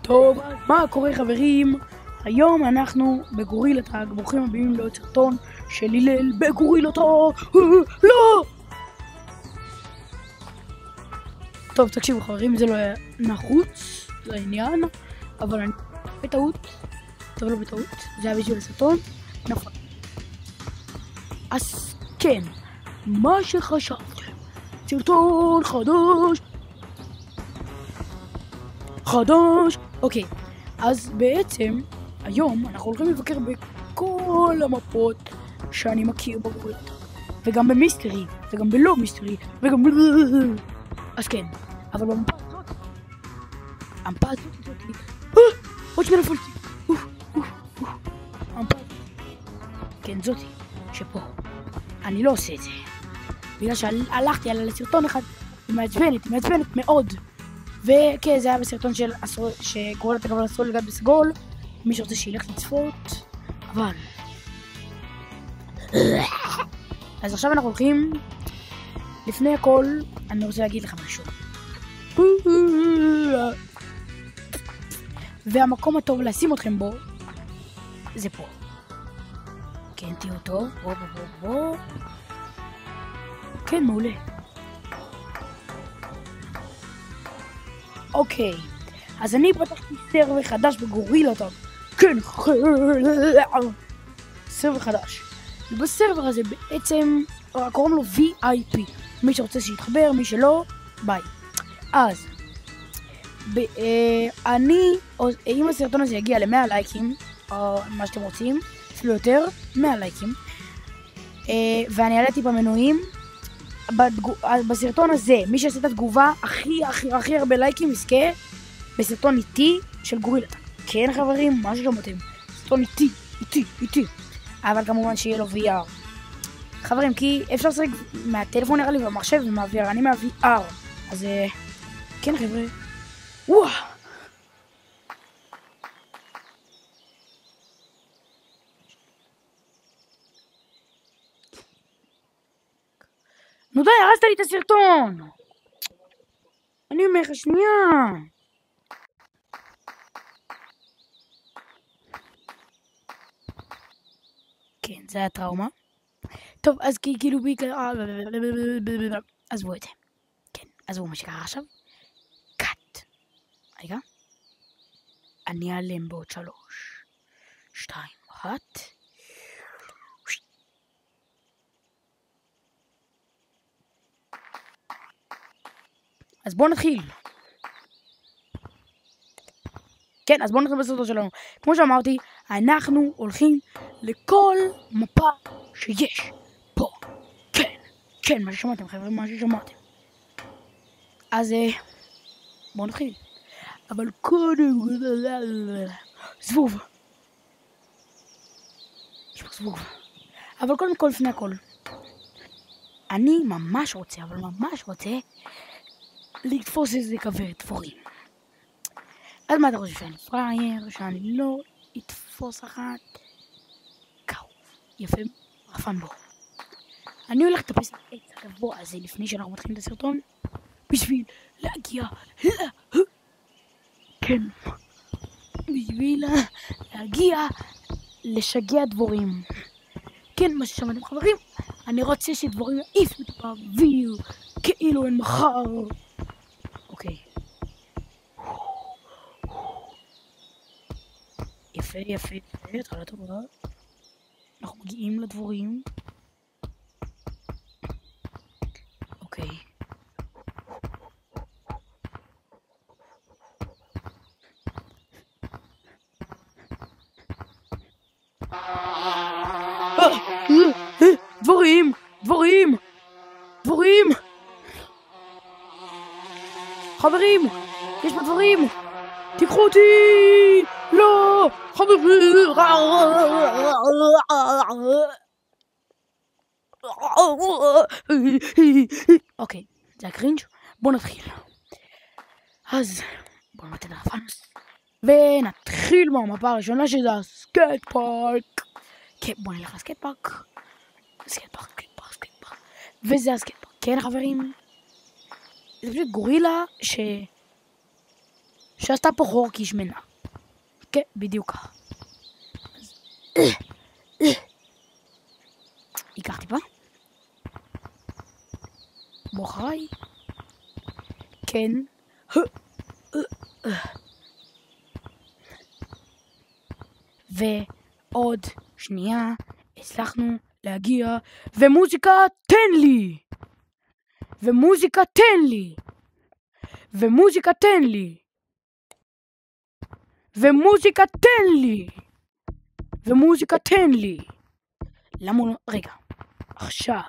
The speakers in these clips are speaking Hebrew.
טוב, מה קורה חברים? היום אנחנו בגורילטאג, ברוכים הבאים לעוד סרטון של הלל בגורילטאג. לא! טוב, תקשיבו חברים, זה לא היה נחוץ לעניין, אבל אני בטעות, טוב לא בטעות, זה היה בשביל הסרטון, נפל. אז כן, מה שחשבתם, סרטון חדש, אוקיי, אז בעצם היום אנחנו הולכים לבקר בכל המפות שאני מכיר בגורילטאג, וגם במיסטרי, וגם בלא מיסטרי, וגם אז כן, אבל המפה הזאת, עוד שנייה נפלתי, המפה, כן זאתי, שפה, אני לא עושה את זה, בגלל שהלכתי על סרטון אחד, היא מעצבנת מאוד, וכן, זה היה בסרטון של שגורילטאג אבל אסור לגעת בסגול, מי שרוצה שילך לצפות, אבל אז עכשיו אנחנו הולכים, לפני הכל אני רוצה להגיד לך משהו, והמקום הטוב לשים אתכם בו זה פה. כן, תהיו טוב, בוא. כן, מעולה. אוקיי, אז אני פתחתי סרבר חדש בגורילטאג. כן, סרבר חדש. ובסרבר הזה בעצם קוראים לו VIP. מי שרוצה שיתחבר, מי שלא, ביי. אז אם הסרטון הזה יגיע ל100 לייקים, או מה שאתם רוצים, אפילו יותר, 100 לייקים, ואני אעלה טיפה מנויים, בסרטון הזה, מי שעושה את התגובה הכי הרבה לייקים יזכה בסרטון איתי של גורילטאג. כן חברים, מה ששמעתם, סרטון איתי, אבל כמובן שיהיה לו VR. חברים, כי אפשר לשחק מהטלפון נראה לי במחשב ומהVR, אני מה-VR, אז כן חבר'ה, וואו. נו די, הרסת לי את הסרטון! אני אומר לך שנייה! כן, זה היה טראומה. טוב, אז כאילו בעיקר... עזבו את זה. כן, עזבו מה שקרה עכשיו. קאט. רגע. אני אעלם בעוד 3, 2, 1. אז בואו נתחיל. כן, אז בואו נתחיל בסרטון שלנו. כמו שאמרתי, אנחנו הולכים לכל מפה שיש פה. כן, מה ששמעתם חבר'ה, מה ששמעתם. אז בואו נתחיל. אבל קודם... זבוב. יש פה זבוב. אבל קודם כל, לפני הכל. אני ממש רוצה לתפוס איזה כוורת דבורים. אז מה אתה חושב, שאני פרייר, שאני לא אתפוס אחת? קאו, יפה, רפן בו. אני הולך לטפס את העץ הגבוה הזה לפני שאנחנו מתחילים את הסרטון, בשביל להגיע לשגע דבורים. כן, מה ששמעתם חברים, אני רוצה שדבורים יעיפו באוויר כאילו אין מחר. אוקיי. יפה, התחלה טובה. אנחנו מגיעים לדבורים. אוקיי. דבורים! חברים! יש פה דבורים! תיקחו אותי! לא! חברים! אוקיי, זה הקרינג'. בואו נתחיל. אז בואו נתן הרפנוס ונתחיל מהמפה הראשונה שזה הסקייט פארק. כן, בואו נלך לסקייט פארק. סקייט פארק. וזה הסקייט פארק. כן חברים, זה פשוט גורילה שעשתה פה חור כי היא שמנה. כן, בדיוק ככה. ייקח טיפה. בוא אחריי. כן. ועוד שנייה הצלחנו להגיע, ומוזיקה תן לי! ומוזיקה תן לי! ומוזיקה תן לי! ומוזיקה תן לי! ומוזיקה תן לי! למה לא... רגע. עכשיו.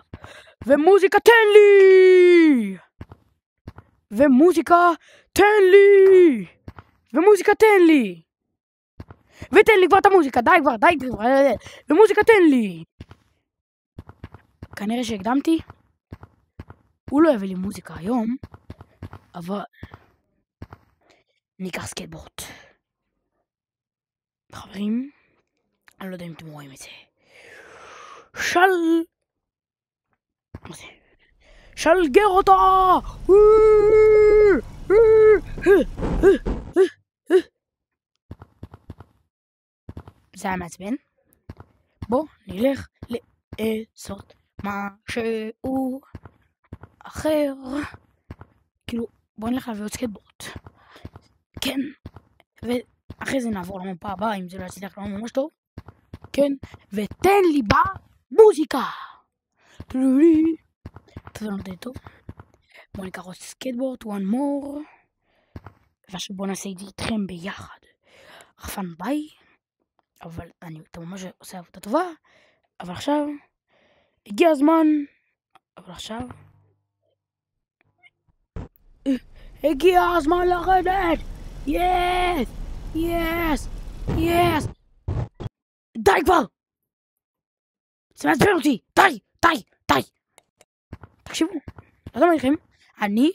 ומוזיקה תן לי! ומוזיקה תן לי! ומוזיקה תן לי! ותן לי כבר את המוזיקה, די כבר, ומוזיקה תן לי! כנראה שהקדמתי. הוא לא יביא לי מוזיקה היום, אבל ניקח סקייטבורד. חברים, אני לא יודע אם אתם רואים את זה. מה זה? שלגר אותה! זה היה מעצבן. בוא נלך לעשות משהו אחר. כאילו, בוא נלך להביא עוד סקייטבורד. כן. ואחרי זה נעבור למפה הבאה, אם זה לא יצליח לנו ממש טוב. כן. ותן לי במוזיקה. זה לא די טוב. בוא ניקח עוד סקייטבורד, one more. ועכשיו בוא נעשה את זה איתכם ביחד. רחפן ביי. אבל אתה ממש עושה עבודה טובה. אבל עכשיו הגיע הזמן. אבל עכשיו הגיע הזמן לרדת. יס! יס! יס! די כבר! זה מעצבן אותי! די! די! די! תקשיבו, לא יודע מה לכם, אני